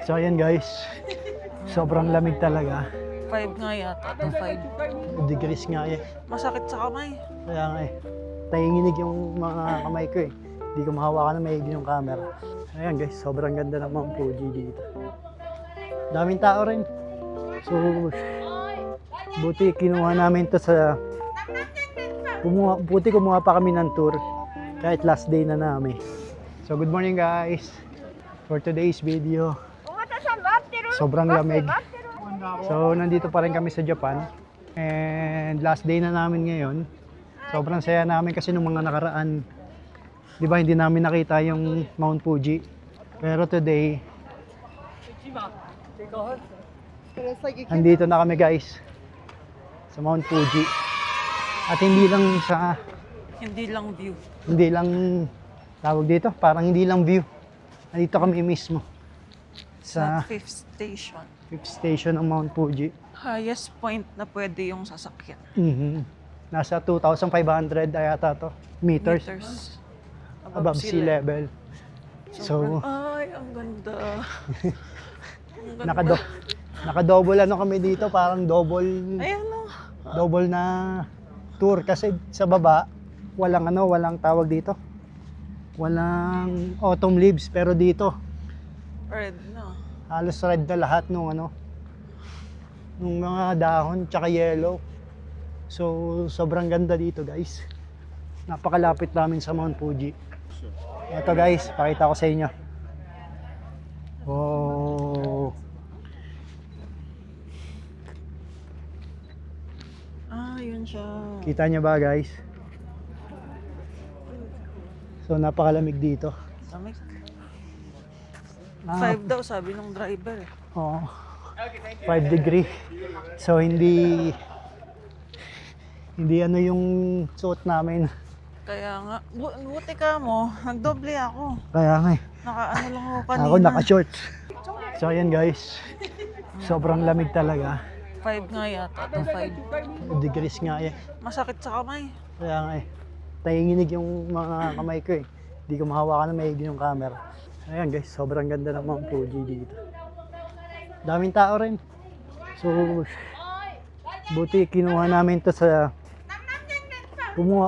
So ayan guys, sobrang lamig talaga. 5 nga yata. 5 degrees nga eh. Masakit sa kamay. Kaya nga eh, nanginginig yung mga kamay ko eh. Hindi ko mahawakan na maigi yung camera. Ayan guys, sobrang ganda ng Mount Fuji dito. Daming tao rin. So, buti kinuha namin to sa... Buti kumuha pa kami ng tour. Kahit last day na namin. So, good morning guys. For today's video, sobrang lamig. So, nandito pa rin kami sa Japan. And last day na namin ngayon. Sobrang saya namin kasi nung mga nakaraan, di ba hindi namin nakita yung Mount Fuji. Pero today, andito na kami guys sa Mount Fuji. At hindi lang sa, Hindi lang view. hindi lang tawag dito, parang hindi lang view. Nandito kami mismo sa Sa 5th station. 5th station ng Mount Fuji. Highest point na pwede yung sasakyan. Nasa 2,500 yata to meters above sea level. So, Ay, ang ganda. Ang ganda. Naka-double ano kami dito, parang double Ayan o. double na tour kasi sa baba walang tawag dito. Walang autumn leaves, pero dito Red na. halos red na lahat nung mga dahon tsaka yellow. So sobrang ganda dito guys. Napakalapit namin sa Mount Fuji. Ito guys, pakita ko sa inyo. Oh. Ah, yun siya. Kita niyo ba guys? So napakalamig dito. Lamig. Ah, 5 daw sabi ng driver eh. Oo. 5 degree. So hindi ano yung suot namin. Kaya nga, buti ka mo, nagdoble ako. Kaya nga eh. Naka-ano lang ako kanina. Ako naka-shorts. So ayan guys. Sobrang lamig talaga. 5 nga yata. 5 Degrees nga eh. Masakit sa kamay. Kaya nga eh. Nanginginig yung mga kamay ko eh. Hindi ko mahawakan na maigi yung camera. Ayan guys, sobrang ganda ng Mount Fuji dito. Daming tao rin. So, buti kinuha namin to sa...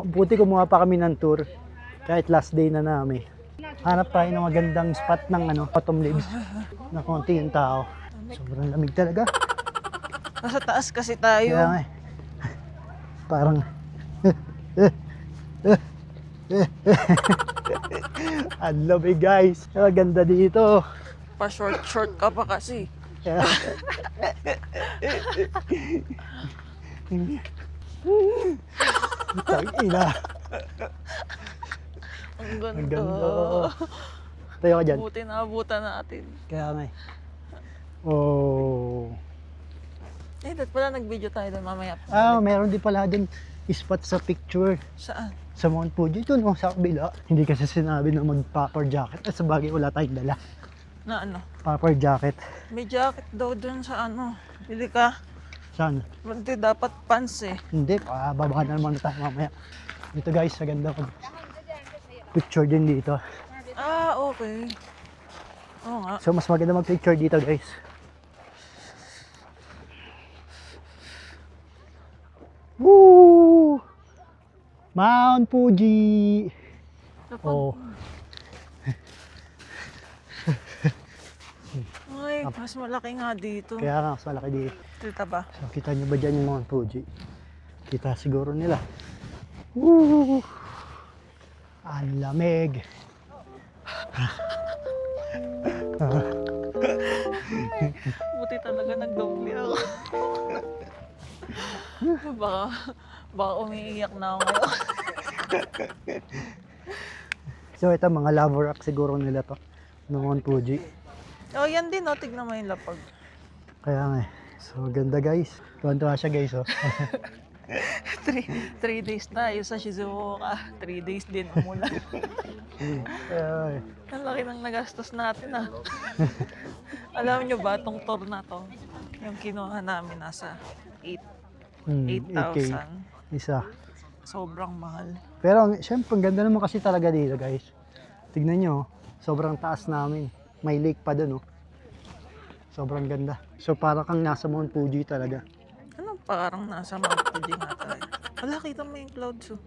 Buti kumuha pa kami ng tour. Kahit last day na namin. Hanap tayo ng magandang spot ng autumn leaves. Na konti yung tao. Sobrang lamig talaga. Nasa taas kasi tayo. Kaya nga eh. Parang... Ang lamig guys. Ang ganda dito. Pa-short ka pa kasi. Kaya... Tangina. Ang ganda. Ang ganda. Tayo ka dyan. Buti naabutan natin. Kaya nga eh. Oh. Eh, dat pala nag-video tayo doon mamaya. Meron din pala dun spot sa picture Saan? sa Mount Fuji. Ito no, sa kabila. Hindi kasi sinabi na mag-popper jacket. At sa bagay wala tayong dala. Na ano? Popper jacket. May jacket daw doon sa ano. Bili ka. Saan? Hindi, dapat pants eh. Hindi, bababa na naman tayo mamaya. Dito guys, sa ganda ko. Picture din dito. Ah, okay. Oo nga. So mas maganda mag-picture dito guys. Woo! Mount Fuji! Dapat. Oh, Ay, mas malaki nga dito. kaya nga mas malaki dito. Kita ba? So kita nyo ba dyan yung Mount Fuji? Kita siguro nila. Woo! Ang lamig. Buti talaga nagdoble ako. baka umiiyak na ako ngayon. So ito mga lava rock siguro nila to ng Mount Fuji. Oh, yan din, oh. Tignan mo yung lapag. Kaya nga eh. So ganda guys. Tuwan-tuwa siya guys oh. 3 days tayo sa Shizuoka. 3 days din umulan. Ay. Ang laki ng nagastos natin ah. Alam nyo ba, tong tour na to, yung kinuha namin nasa 8,000. Isa. Sobrang mahal. Pero syempre, ang ganda naman kasi talaga dito guys. Tignan nyo, sobrang taas namin. May lake pa dun oh. Sobrang ganda. So para kang nasa Mount Fuji talaga. Ano parang nasa Mount Fuji nga tayo? Wala, kita mo yung clouds oh.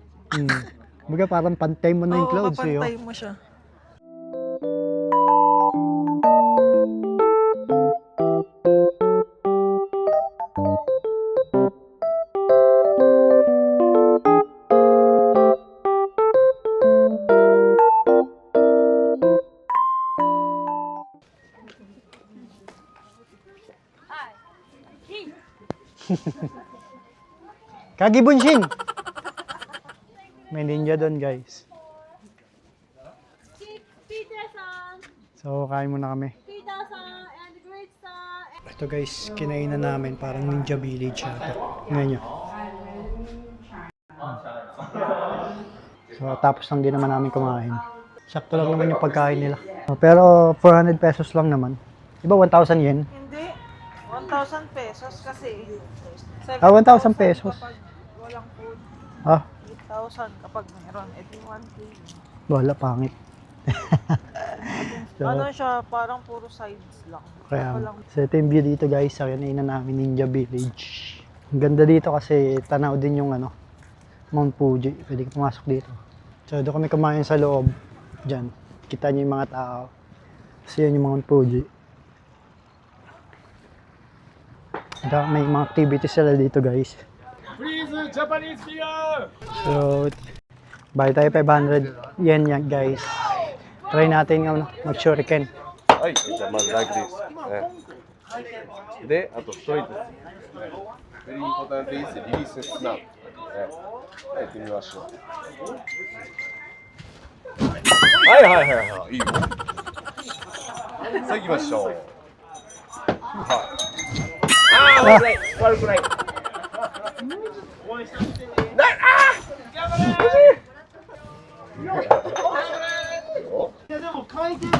Baga parang pantay mo na yung clouds eh. kapantay mo siya. Kagi Bunshin! May ninja doon guys. So kain muna kami. Ito guys, kinainan namin parang ninja village ata. Ngayon nyo. So tapos lang din naman namin kumain. Sakto lang naman yung pagkain nila. Pero 400 pesos lang naman. Diba 1,000 yen? Hindi. 1,000 pesos kasi. 1,000 pesos. Kapag walang food. 8,000 kapag meron. Ito 1K. Wala, pangit. So, Ano siya, parang puro sides lang. kaya, Walang- so ito yung view dito guys, sa kinainan namin Ninja Village. Ang ganda dito kasi tanaw din yung ano, Mount Fuji. Pwede ka pumasok dito. So doon kami kumain sa loob. Diyan, kita niyo yung mga tao. Kasi yun yung Mount Fuji. May mga activities sila dito guys. Please, Japanese beer! So, bayad tayo 500 yen yan guys. Try natin yung mag-shuriken. はい、じゃあまずライクです。で、あと太いです。ベリーインポータントイズリリーススナップ。やってみましょう。はいはいはいはい、いいよ。さあ行きましょう。はい。ああ、悪くない、悪くない。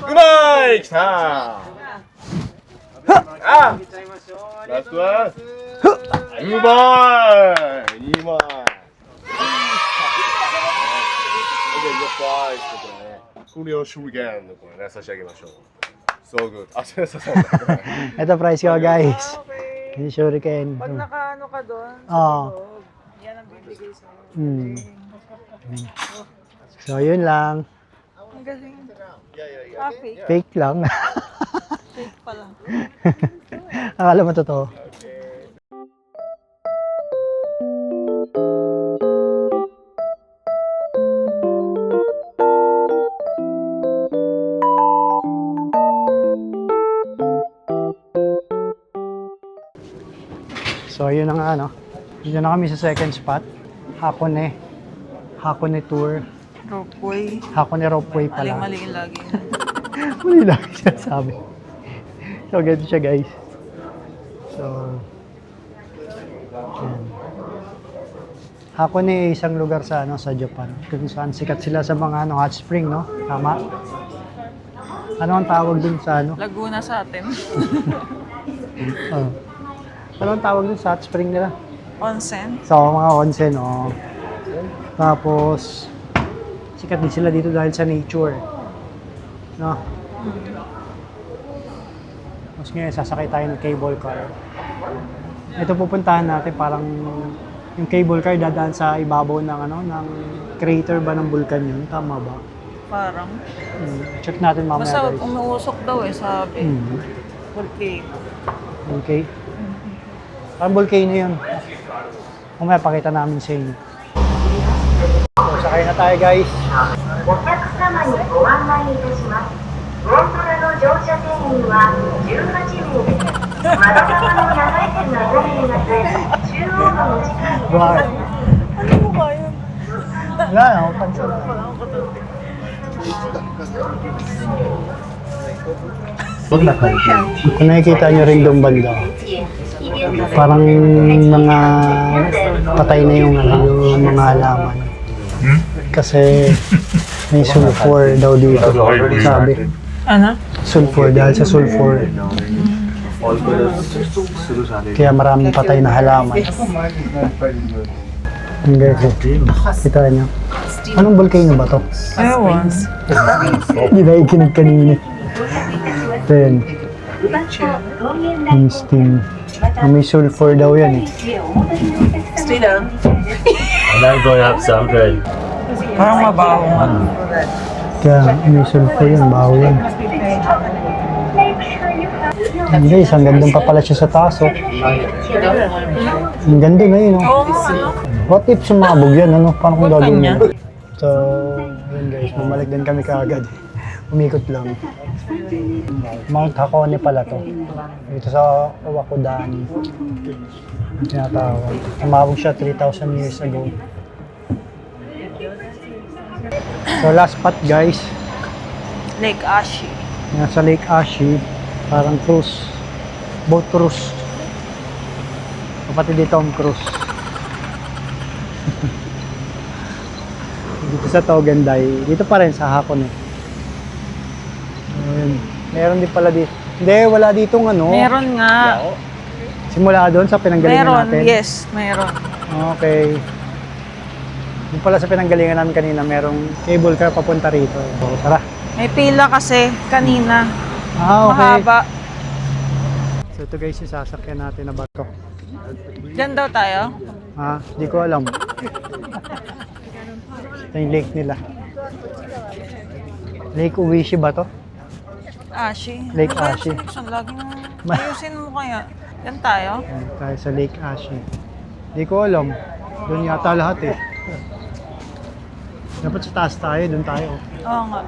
うまい、きた。あ、ラストは。うまい、いいまい。これを手裏剣のこれね差し上げましょう。So good. あ、そうそうそう。 Ito price ko guys. Yung shuriken. Pag nakaano ka doon, Oo. yan ang bibigay sa'yo. So yun lang. Ang galing. Fake. Fake lang. Fake pala. Akala mo totoo. So yun na nga no. Dito na kami sa second spot. Hakone. Hakone Tour. Ropeway. Hakone Ropeway pala. Mali lagi. Mali lang siya sabi. So ganito siya guys. So yan. Hakone isang lugar sa ano sa Japan. Kung saan sikat sila sa mga ano hot spring no. Tama. Ano ang tawag dun sa ano? Laguna sa atin. Oh. Ano ang tawag dun sa hot spring nila? Onsen. So, mga onsen, oh. Tapos, sikat din sila dito dahil sa nature. No? Tapos ngayon, sasakay tayo ng cable car. Ito pupuntahan natin parang yung cable car dadaan sa ibabaw ng ano, ng crater ba ng vulkan yun? Tama ba? Parang. Check natin mamaya Basta guys. umuusok daw eh, sabi. Volcano. Okay. Parang volcano yun. Mamaya pakita namin sa inyo. So, sakay na tayo guys. お客様にご案内いたします。ゴンドラの乗車定員は18名です。窓側の長い線が5名が中央のお時間に Bakit? Ano mo ba yun? Wala na, pansin na. Kung nakikita nyo rin doon banda, parang mga patay na yung, ano, yung mga halaman. Kasi may sulfur daw dito, sabi. Ano? Sulfur, dahil sa sulfur. Kaya maraming patay na halaman. Ang guys, kita nyo. Anong volcano ba to? Ewan. Hindi na ikinig kanina. Then, Instinct. May sulfur daw yan eh. Stay down. And I'm going up, so I'm good. Parang mabaho nga. Kaya may sulfur yan, baho yan. Guys, ang gandang pa pala siya sa taas, oh. Ang ganda na yun, oh. Oo nga, ano? What if sumabog yan, ano? Paano kung gagawin kanya? yan? So, yun guys, bumalik din kami kaagad. Umikot lang. Mount Hakone pala to. Dito sa Owakudani. Ang tinatawag. Sumabog siya 3,000 years ago. So last spot guys, Lake Ashi. nasa Lake Ashi, parang cruise, boat cruise. Kapatid dito ang cruise. Dito sa Togenday, dito pa rin sa Hakone. Ayun. Meron din pala dito. Hindi, wala ditong ano. Meron nga. Simula doon sa pinanggalingan Meron, natin. yes, meron. Okay. Yung pala sa pinanggalingan namin kanina, merong cable car papunta rito. So, tara. May pila kasi kanina. Ah, okay. Mahaba. So ito guys, yung sasakyan natin na bato. Diyan daw tayo? Ah, di ko alam. Ito yung lake nila. Lake Uwishi ba to? Ashi. Lake Ano ba yung Ashi. solution? Laging ayusin mo kaya. Yan tayo? Ayan, tayo sa Lake Ashi. Di ko alam. Doon yata lahat eh. Dapat sa taas tayo, doon tayo. Oo nga.